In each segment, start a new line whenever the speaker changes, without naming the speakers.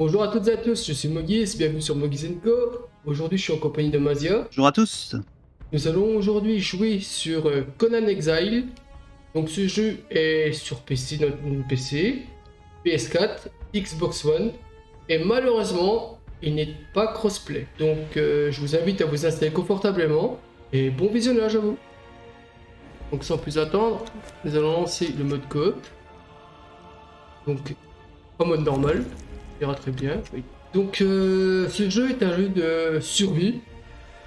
Bonjour à toutes et à tous, je suis Mogis, bienvenue sur Mogis & Co. Aujourd'hui je suis en compagnie de Mazia.
Bonjour à tous.
Nous allons aujourd'hui jouer sur Conan Exile. Donc ce jeu est sur PC, notre PC, PS4, Xbox One. Et malheureusement, il n'est pas crossplay. Donc je vous invite à vous installer confortablement. Et bon visionnage à vous. Donc sans plus attendre, nous allons lancer le mode coop. Donc en mode normal, ça ira très bien. Oui. Donc ce jeu est un jeu de survie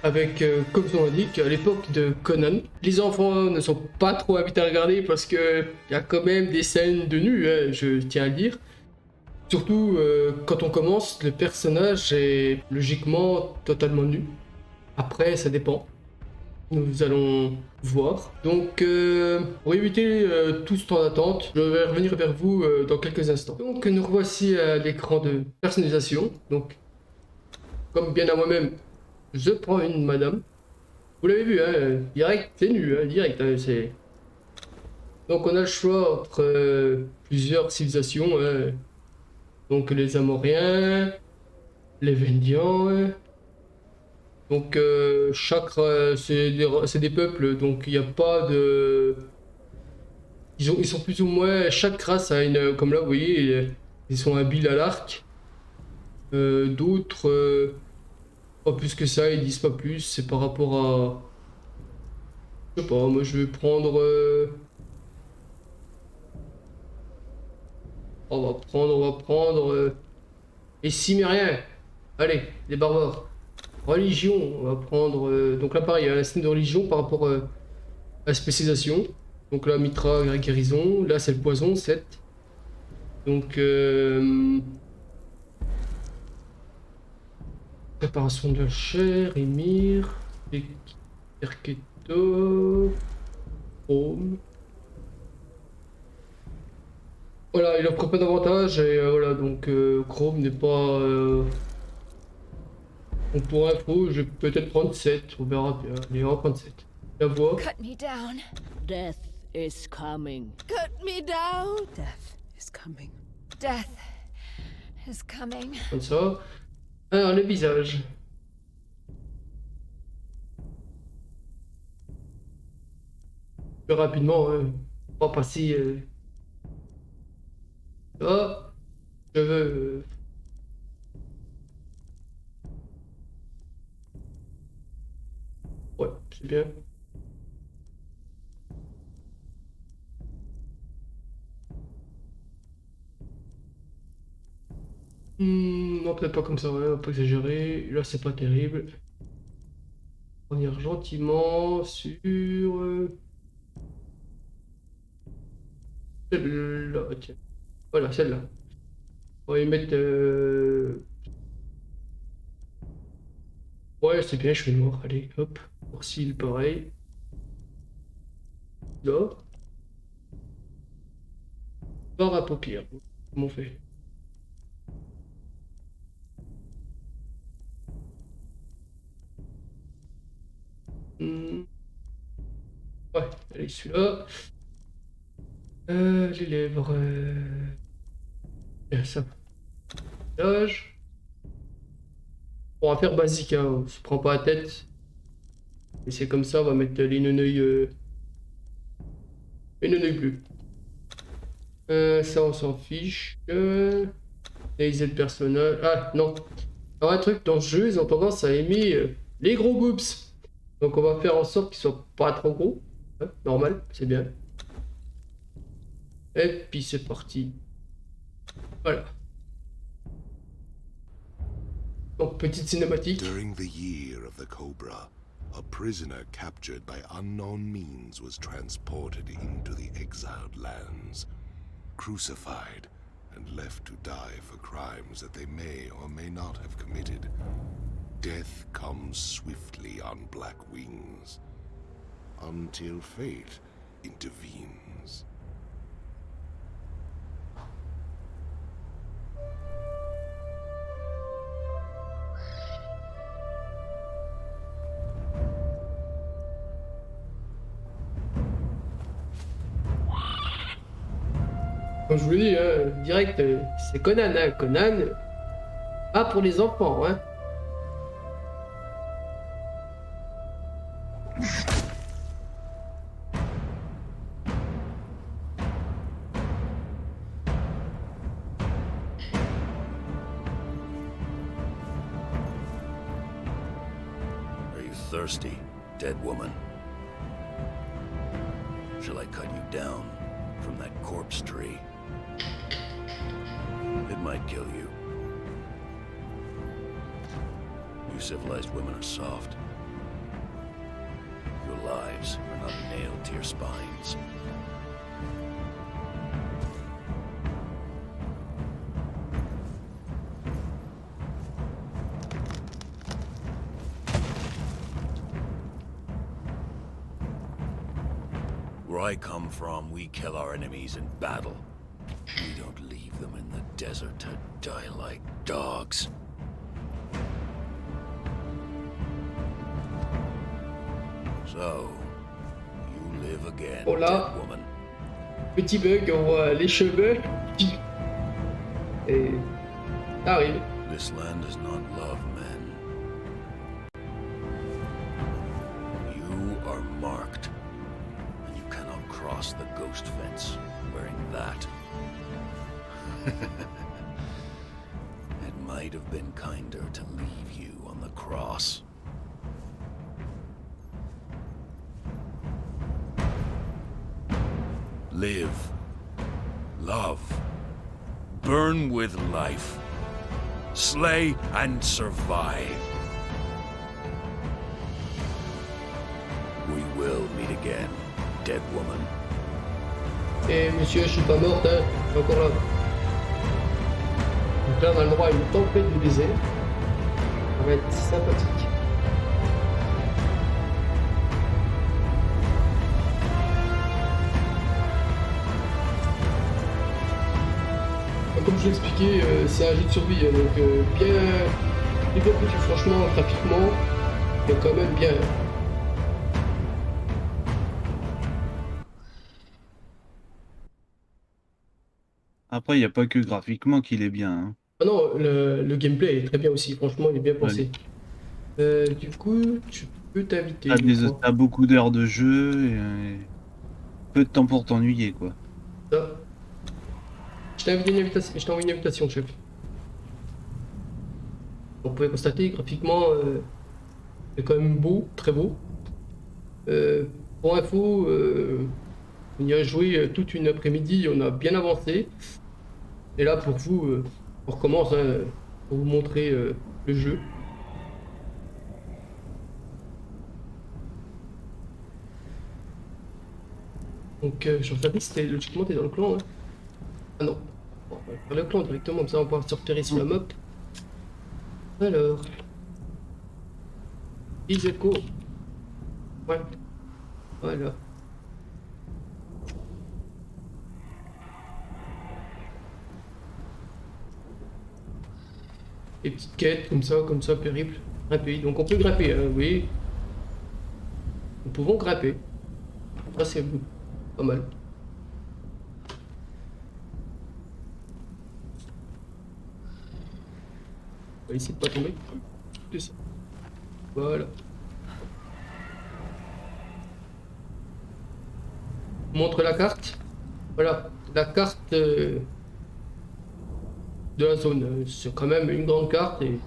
avec, comme son indique, à l'époque de Conan. Les enfants ne sont pas trop invités à regarder parce que il y a quand même des scènes de nu, hein, je tiens à le dire. Surtout quand on commence, le personnage est logiquement totalement nu. Après, ça dépend. Nous allons voir. Donc, pour éviter tout ce temps d'attente, je vais revenir vers vous dans quelques instants. Donc, nous revoici à l'écran de personnalisation. Donc, comme bien à moi-même, je prends une madame. Vous l'avez vu, hein, direct, c'est nu, hein, direct, hein, c'est... Donc, on a le choix entre plusieurs civilisations. Hein. Donc, les Amoriens, les Vendians... Donc chaque c'est des peuples, donc il n'y a pas de... Ils sont plus ou moins... Chaque race a une... Comme là, vous voyez, ils sont habiles à l'arc. D'autres... pas plus que ça, ils disent pas plus. C'est par rapport à... Je sais pas, moi je vais prendre... on va prendre... les Cimériens. Allez, les barbares. Religion, on va prendre... donc là pareil, il y a un système de religion par rapport à la spécialisation. Donc là, Mitra, guérison. Là, c'est le poison, 7. Donc, préparation de la chair, émir, Erketo, Chrome. Voilà, il offre pas d'avantage et voilà, donc Chrome n'est pas... Donc pour info, je vais peut-être prendre 7, on verra bien. Allez, on va prendre 7. La voix.
Cut me down.
Death is coming.
Cut me down.
Death is coming.
Death is coming.
Comme ça. Alors, le visage. Plus rapidement, hein. Pas passer... Ça. Je veux... Ouais, c'est bien. Non, peut-être pas comme ça, ouais, on va pas exagérer. Là, c'est pas terrible. Revenir gentiment sur... Celle-là, tiens. Voilà, celle-là. On va y mettre... Ouais, c'est bien, je fais noir. Allez, hop. Sourcil, pareil. Là. Barre à paupières. Comment on fait? Ouais, allez, celui-là. Les lèvres. Bien, ça. Visage. On va faire basique, hein. On se prend pas la tête. Et c'est comme ça, on va mettre les neneuils. Les neneuils bleus. Ça, on s'en fiche. Les aides personnelles. Ah, non. Alors, un truc dans ce jeu, ils ont tendance à aimer les gros boobs. Donc, on va faire en sorte qu'ils soient pas trop gros. Hein, normal, c'est bien. Et puis, c'est parti. Voilà. Donc, petite cinématique.
During the year of the Cobra, a prisoner captured by unknown means was transported into the exiled lands, crucified, and left to die for crimes that they may or may not have committed. Death comes swiftly on black wings, until fate intervenes.
Comme je vous l'ai dit, hein, direct, c'est Conan. Hein. Conan, Ah, pour les enfants, hein.
Are you thirsty, dead woman? Shall I cut you down from that corpse tree? It might kill you. You civilized women are soft. Your lives are not nailed to your spines. Where I come from, we kill our enemies in battle. We don't leave them in the desert to die like dogs. So, you live again,
Oh là.
dead woman.
Petit bug, on voit les cheveux. Et ça arrive.
This land does not love men. You are marked, and you cannot cross the ghost fence wearing that. It might have been kinder to leave you on the cross. Live, love, burn with life, slay and survive. We will meet again, dead woman.
Et monsieur, je suis pas morte, hein. Je suis encore là. Donc là, on a le droit à une tempête de baiser. Ça va être sympathique. Comme je l'ai expliqué, c'est un jeu de survie, hein, donc bien foutu, franchement, graphiquement, il est quand même bien.
Après, il n'y a pas que graphiquement qu'il est bien. Hein.
Ah non, le gameplay est très bien aussi, franchement, il est bien pensé. Du coup, tu peux t'inviter.
T'as beaucoup d'heures de jeu et peu de temps pour t'ennuyer, quoi.
Ça. Je t'ai envoyé une invitation, chef. Vous pouvez constater, graphiquement, c'est quand même beau, très beau. Pour info, on y a joué toute une après-midi, on a bien avancé. Et là, pour vous, on recommence hein, pour vous montrer le jeu. Donc, je regardais si c'était logiquement t'es dans le clan. Hein. Ah non. Bon, on va faire le clan directement, comme ça on va pouvoir se repérer sur la map. Alors. Iseko. Ouais. Voilà. Des petites quêtes comme ça, périple. Grimper. Donc on peut grimper, hein, oui. Nous pouvons grimper. Ça c'est pas mal. On va essayer de pas tomber. C'est ça. Voilà. Je montre la carte. Voilà, la carte de la zone. C'est quand même une grande carte et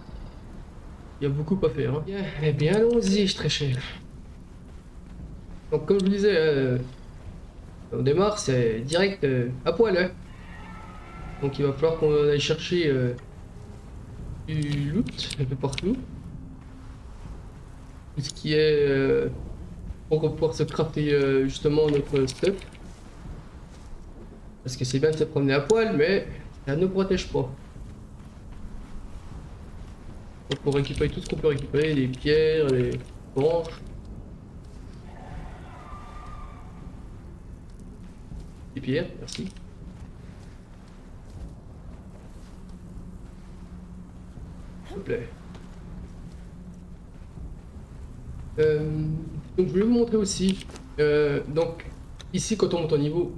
il y a beaucoup à faire. Hein. Bien, eh bien allons-y, très cher. Donc comme je vous disais, on démarre, c'est direct à poil. Hein. Donc il va falloir qu'on aille chercher du loot un peu partout. Tout ce qui est pour pouvoir se crafter justement notre stuff. Parce que c'est bien de se promener à poil, mais ça ne protège pas. Donc pour récupérer tout ce qu'on peut récupérer, les pierres, les branches. Les pierres, merci. S'il vous plaît. Donc je vais vous montrer aussi. Donc ici quand on monte en niveau,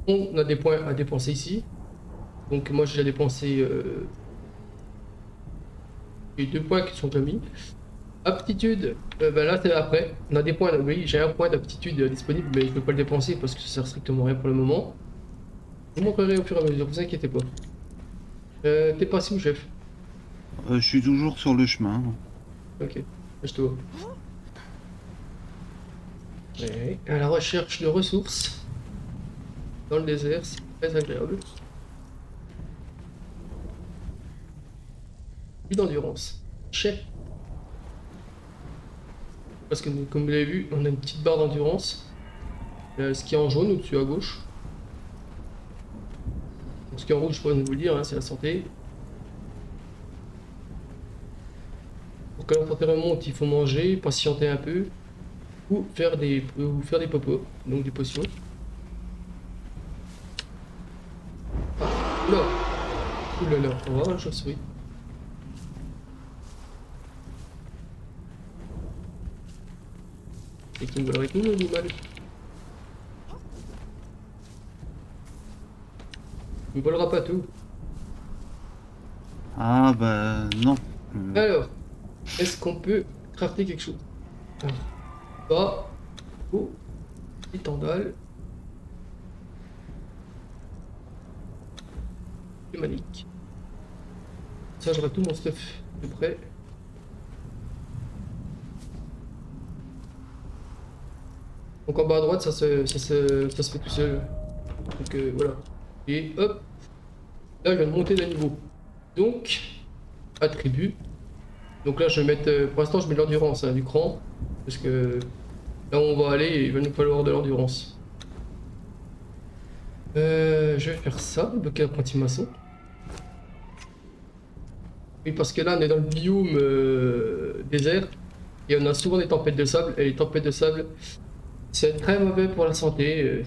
on a des points à dépenser ici. Donc moi j'ai dépensé les 2 points qui sont déjà mis. Aptitude, bah là c'est après. On a des points, oui, j'ai un point d'aptitude disponible, mais je ne peux pas le dépenser parce que ça sert strictement à rien pour le moment. Je vous montrerai au fur et à mesure, vous inquiétez pas. T'es passé où, chef?
Je suis toujours sur le chemin.
Ok, je te vois. Ouais, à la recherche de ressources dans le désert, c'est très agréable. Et d'endurance. Chef. Parce que comme vous l'avez vu, on a une petite barre d'endurance. Ce qui est en jaune au-dessus à gauche. Donc, ce qui est en rouge, je pourrais vous le dire, hein, c'est la santé. Pour que la santé remonte, il faut manger, patienter un peu, ou faire des popos, donc des potions. Ah, oula, oulala, on va voir la chauve-souris. Et qui me veulent avec nous, l'animal. Il me volera pas tout.
Ah bah non.
Alors, est-ce qu'on peut crafter quelque chose? Pas. Oh, étendal. Humanique. Ça, j'aurai tout mon stuff de près. Donc en bas à droite, ça se fait tout seul. Donc voilà. Et hop. Là, je viens de monter d'un niveau. Donc, attribut. Donc là, je vais mettre. Pour l'instant, je mets l'endurance du cran. Parce que là où on va aller, il va nous falloir de l'endurance. Je vais faire ça, bloquer apprenti maçon. Oui, parce que là, on est dans le biome désert. Et on a souvent des tempêtes de sable. Et les tempêtes de sable, c'est très mauvais pour la santé.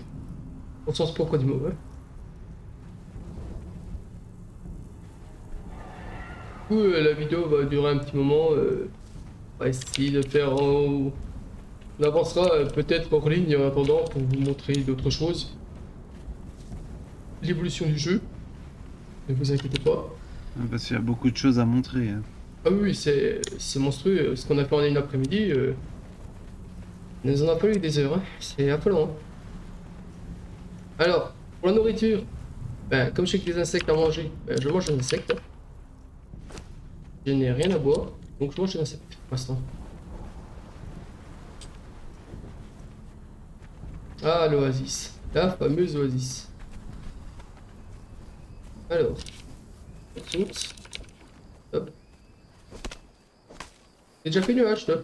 Au sens propre du mot. Hein. Du coup, la vidéo va durer un petit moment. On va essayer de faire. On avancera peut-être hors ligne en attendant pour vous montrer d'autres choses. L'évolution du jeu. Ne vous inquiétez pas.
Parce qu'il y a beaucoup de choses à montrer. Hein.
Ah oui, c'est monstrueux. Ce qu'on a fait en une après-midi, il nous en a fallu des heures. Hein. C'est affolant. Hein. Alors, pour la nourriture, ben, comme je sais que les insectes à manger, ben, je mange des insectes. Hein. Je n'ai rien à boire, donc je mange des insectes pour l'instant. Ah, l'oasis. La fameuse oasis. Alors, ressources. Hop. J'ai déjà fait nuage, toi.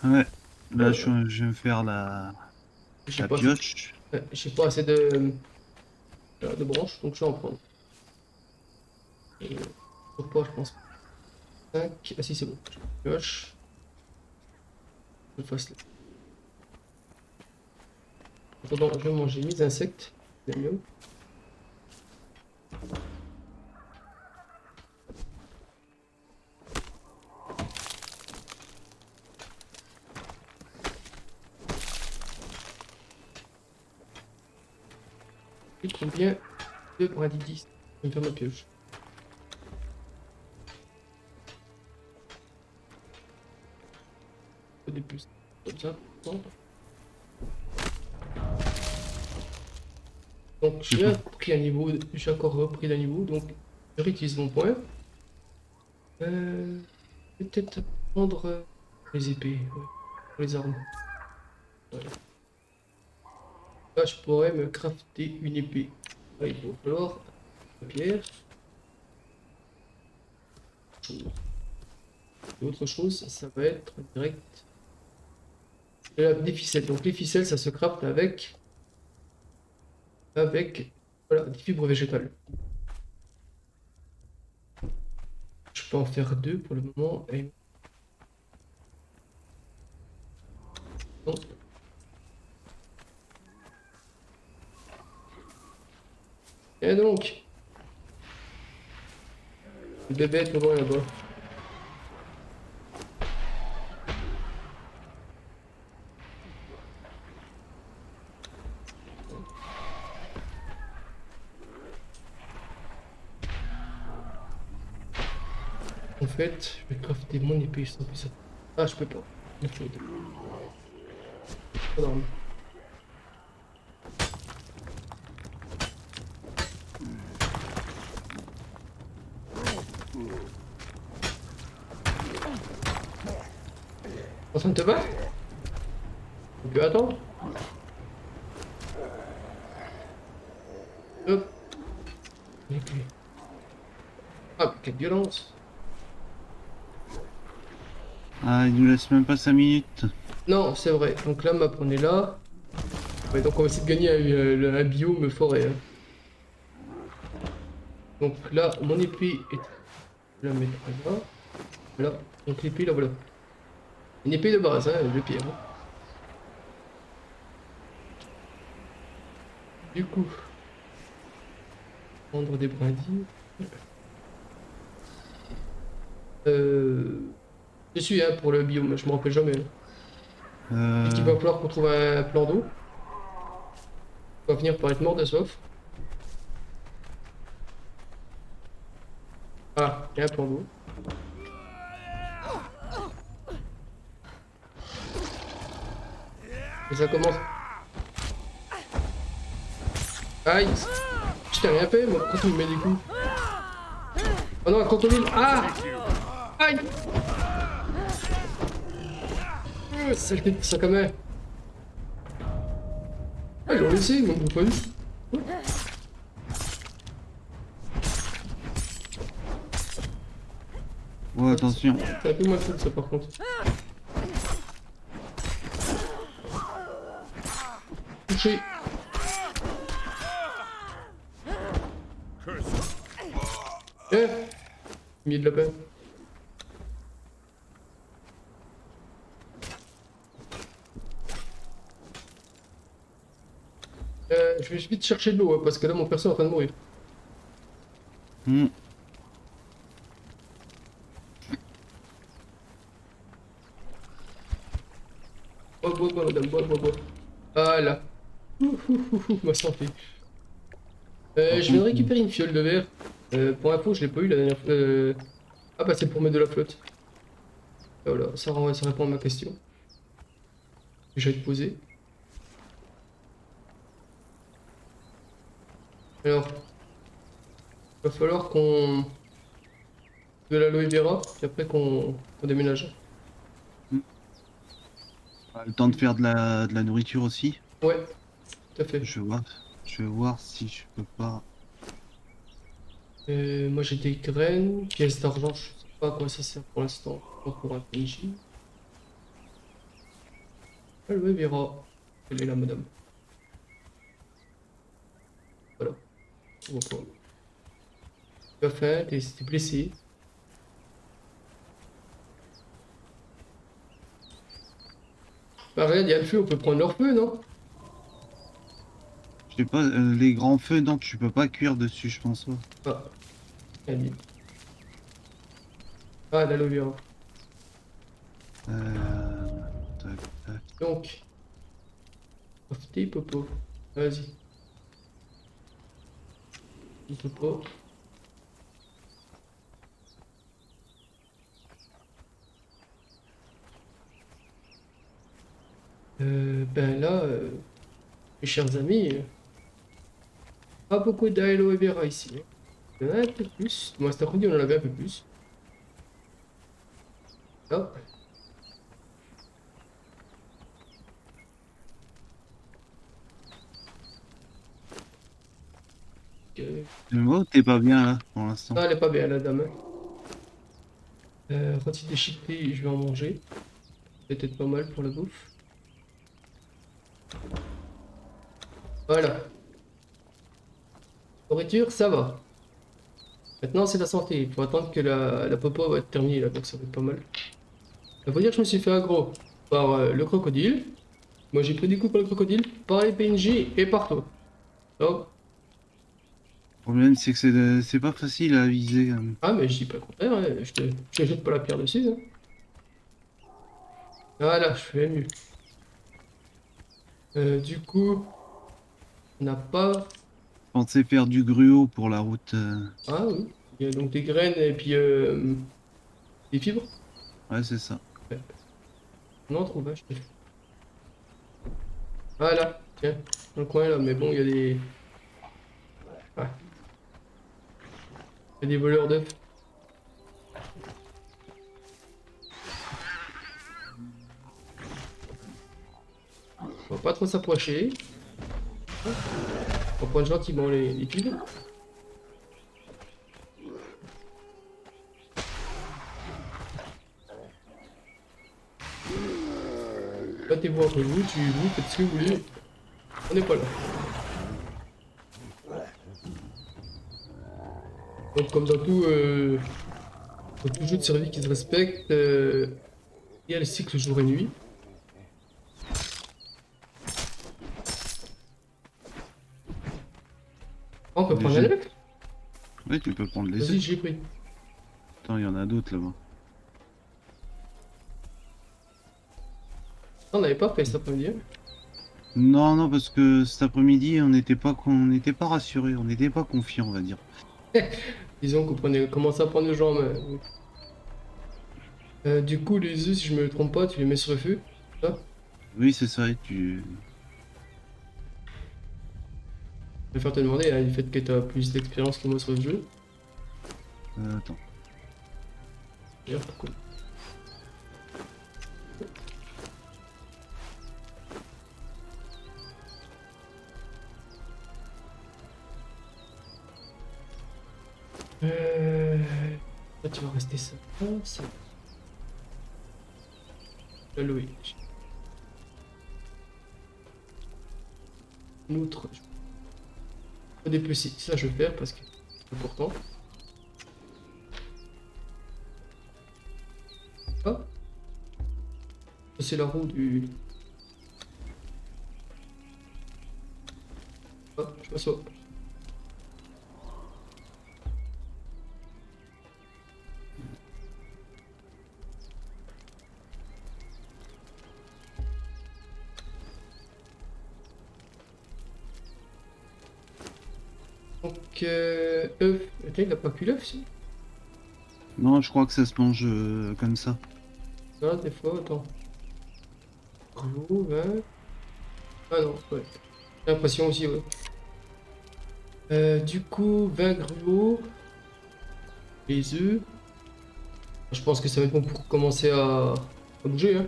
Ouais. Là, je vais me faire la
J'ai pas,
pioche.
ouais, j'ai pas assez de branches, donc je vais en prendre. Pour pas, je pense. 5. Ah si, c'est bon. Pioche. Je fasse là. Attends, je vais manger mes insectes. C'est mieux. Et combien de brindilles 10? Je vais me faire ma pioche. Des plus. Comme ça. Non. Donc j'ai appris un niveau, j'ai encore repris d'un niveau, donc je réutilise mon point. Peut-être prendre les épées, ouais, pour les armes. Voilà. Là je pourrais me crafter une épée. Ouais, il va falloir la pierre. Et autre chose, ça va être direct des ficelles. Donc les ficelles, ça se crafte avec voilà, des fibres végétales. Je peux en faire 2 pour le moment. Et... non. Et donc, le bébé est loin là-bas. En fait, je vais crafter mon épée sans que ça. Ah, je peux pas. Il faut deux. Pas d'armes. En train de te battre? On peut attendre. Hop. Et puis. Ah, quelle violence.
Ah, il nous laisse même pas 5 minutes.
Non, c'est vrai. Donc la map, on est là. Ouais, donc on va essayer de gagner un biome forêt. Hein. Donc là, mon épée est... Je vais la mettre là. Voilà. Donc l'épée, là, voilà. Une épée de base, hein, le pire. Hein. Du coup... Prendre des brindilles. Je suis hein, pour le biome, je me rappelle jamais. Hein. Est-ce qu'il va falloir qu'on trouve un plan d'eau? On va finir par être mort de soif. Ah, il y a un plan d'eau. Et ça commence. Aïe! Je t'ai rien fait, moi. Pourquoi tu me mets des coups? Oh non, quand on est... Ah! Aïe! Saleté de ça quand même. Ah, ils l'ont laissé, ils m'ont pas vu.
Ouais, attention.
C'est un peu moins cool ça par contre. Touché. Eh! Mis de la peine. Je vais vite chercher de l'eau hein, parce que là mon perso est en train de mourir.
Hmm.
Bois, madame, bois. Voilà. Ma santé. Je viens de récupérer une fiole de verre. Pour info, je l'ai pas eu la dernière fois. Ah bah c'est pour mettre de la flotte. Et voilà, ça répond à ma question. Que j'allais te poser. Alors, il va falloir qu'on... de l'aloe vera, puis après qu'on déménage.
Le temps de faire de la nourriture aussi.
Ouais, tout à fait.
Je vais voir si je peux pas.
Moi j'ai des graines, pièces d'argent, je sais pas à quoi ça sert pour l'instant. Pas pour un PNJ. Aloe vera. Elle est là, madame. Voilà. On voit pas. Tu as faim, t'es blessé. Bah regarde, il y a le feu, on peut prendre leur feu, non?
Je sais pas, les grands feux, non, tu peux pas cuire dessus, je pense pas.
Ah, allez. Ah, l'aloe vera.
Tac, tac.
Donc, profitez, popo. Vas-y. Popo. Ben là, mes chers amis, pas beaucoup d'aloe vera ici. Hein. Il y en a un peu plus. Moi, cet après-midi, on en avait un peu plus. Là.
Tu vois, t'es pas bien là pour l'instant.
Ah, elle est pas bien, la dame. Rôti déchiqueté, je vais en manger. Peut-être pas mal pour la bouffe. Voilà. Nourriture, ça va. Maintenant, c'est la santé. Il faut attendre que la popo va être terminée, là, donc ça va être pas mal. Ça veut dire que je me suis fait aggro par le crocodile. Moi, j'ai pris des coups par le crocodile, par les PNJ et par toi. Donc,
Le problème, c'est que c'est pas facile à viser.
ah, mais je dis pas le contraire, hein. Je te jette pas la pierre dessus. Hein. Voilà, je fais mieux. Du coup, on n'a pas...
Je pensais faire du gruau pour la route.
Ah oui, il y a donc des graines et puis Des fibres?
Ouais, c'est ça.
Non, on trouve pas, je te... Ah là, tiens, dans le coin là, mais bon, il y a des... Ah. Il y a des voleurs d'œufs. On va pas trop s'approcher. On va prendre gentiment les fibres. Battez-vous entre vous, tuez-vous, faites ce que vous voulez. On n'est pas là. Donc comme dans tout jeu de survie qui se respecte, il y a le cycle jour et nuit. On peut prendre un œuf?
Oui, tu peux prendre les
Vas-y,
œufs.
j'ai pris.
Attends, il y en a d'autres là-bas.
On n'avait pas fait cet après-midi.
Non, non, parce que cet après-midi, on n'était pas rassurés, on n'était pas confiants, on va dire.
Disons qu'on commençait à prendre le jeu en main. Du coup, les œufs, si je me trompe pas, tu les mets sur le feu. Ça.
Oui, c'est ça, et tu...
Je vais faire te demander, hein, du fait que tu as plus d'expérience que moi sur le jeu.
Attends.
D'ailleurs, pourquoi? Là, tu vas rester ça. Ça. Aloe. Une autre. Faut dépecer. Ça, je vais faire parce que c'est important. Ah. Ça, c'est la roue du. Ah, je m'assois. Donc, œuf. Attends, il a pas cuit l'œuf, si?
Non, je crois que ça se mange comme ça.
Ah, des fois, attends. Gruau, 20. Ah non, ouais. J'ai l'impression aussi, ouais. Du coup, 20 gruaux. Les œufs. Je pense que ça va être bon pour commencer à bouger, hein.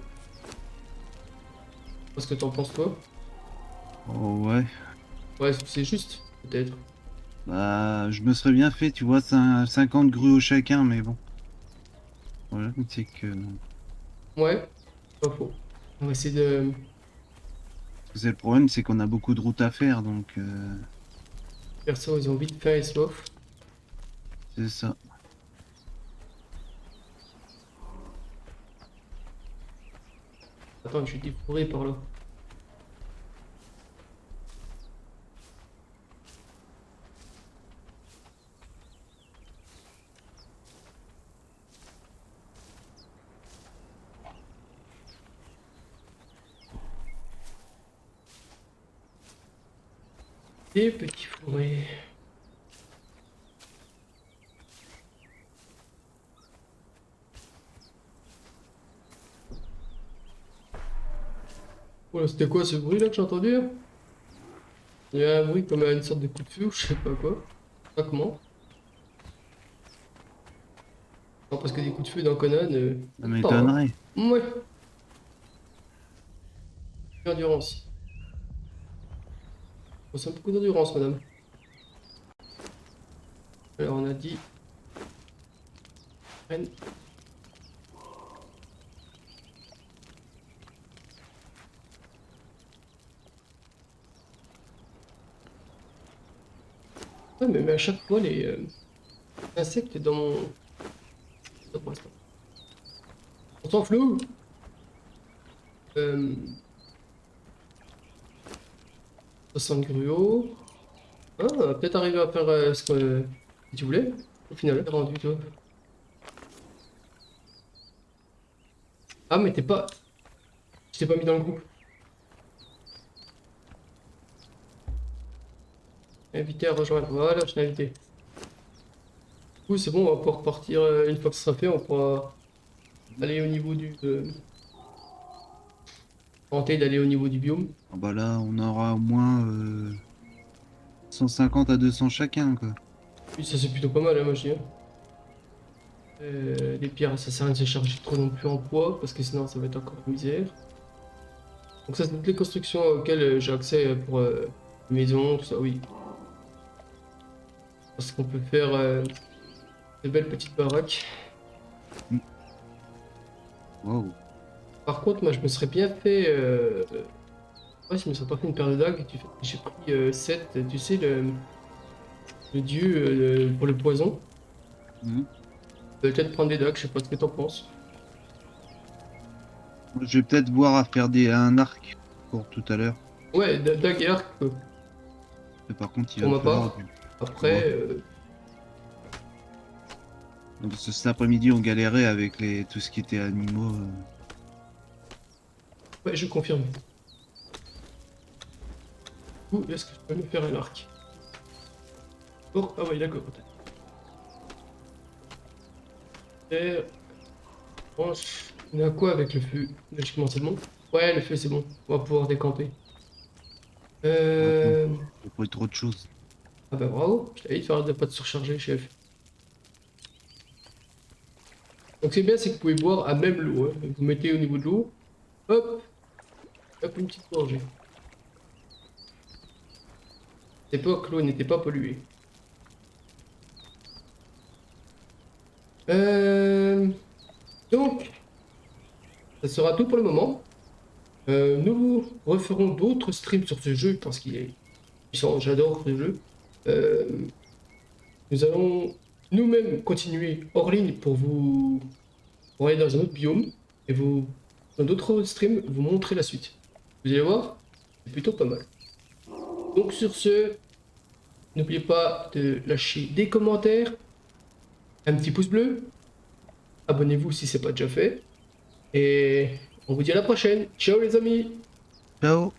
Parce que t'en penses, toi?
Oh ouais.
Ouais, c'est juste, peut-être.
Bah, je me serais bien fait, tu vois, 50 gruaux chacun, mais bon. Voilà, c'est que...
Ouais, pas faux. On va essayer de...
C'est le problème, c'est qu'on a beaucoup de routes à faire, donc...
Perso, ils ont vite faim et soif.
c'est ça.
Attends, je suis défourré par là. Des petits fourrés. Voilà, c'était quoi ce bruit là que j'ai entendu là? Il y a un bruit comme une sorte de coup de feu ou je sais pas quoi. Pas comment. Non, parce que des coups de feu dans Conan.
Ça m'étonnerait.
Ouais. Endurance. On sent beaucoup d'endurance, madame. Alors, on a dit. Reine. Ouais, mais à chaque fois, les insectes dans mon. On s'en flou. 60 gruaux. Ah, on va peut-être arriver à faire ce que tu voulais. Au final, t'as rendu toi. Ah, mais t'es pas. Je t'ai pas mis dans le groupe. Invité à rejoindre. Voilà, je t'ai invité. Du coup, c'est bon, on va pouvoir partir une fois que ce sera fait. On pourra aller au niveau du... tenter d'aller au niveau du biome.
Ah bah là, on aura au moins 150 à 200 chacun, quoi.
Oui, ça c'est plutôt pas mal, hein, moi je dis. Hein. Les pierres, ça sert à rien de se charger trop non plus en poids, parce que sinon ça va être encore une misère. Donc ça, c'est toutes les constructions auxquelles j'ai accès pour maison, tout ça, oui. Parce qu'on peut faire de belles petites baraques.
Wow.
Par contre, moi je me serais bien fait... Ouais, je me serais pas fait une paire de dagues, j'ai pris 7, tu sais, le dieu pour le poison.
Mhm.
Peut-être prendre des dagues, je sais pas ce que t'en penses.
Je vais peut-être voir à faire un arc pour tout à l'heure.
Ouais, dagues et arc,
Mais par contre, il
pour
va
ma
me falloir
part. Après,
Parce que cet après-midi, on galérait avec tout ce qui était animaux.
ouais, je confirme. Où est-ce que je peux me faire un arc? Oh, ah ouais, d'accord. Terre, branche. On a quoi avec le feu? Logiquement, c'est bon. Ouais, le feu, c'est bon. On va pouvoir décamper.
Il n'y a pas eu trop de choses.
Ah bah bravo, je t'avais dit de faire de pas te surcharger, chef. Donc c'est bien, c'est que vous pouvez boire à même l'eau. Hein. Vous mettez au niveau de l'eau, hop, hop, une petite gorgée. À l'époque, l'eau n'était pas polluée. Donc, ça sera tout pour le moment. Nous referons d'autres streams sur ce jeu parce qu'il est puissant, j'adore ce jeu. Nous allons nous-mêmes continuer hors ligne pour aller dans un autre biome et dans d'autres streams, vous montrer la suite. Vous allez voir, c'est plutôt pas mal. Donc sur ce, n'oubliez pas de lâcher des commentaires, un petit pouce bleu, abonnez-vous si c'est pas déjà fait, et on vous dit à la prochaine. Ciao les amis!
Ciao!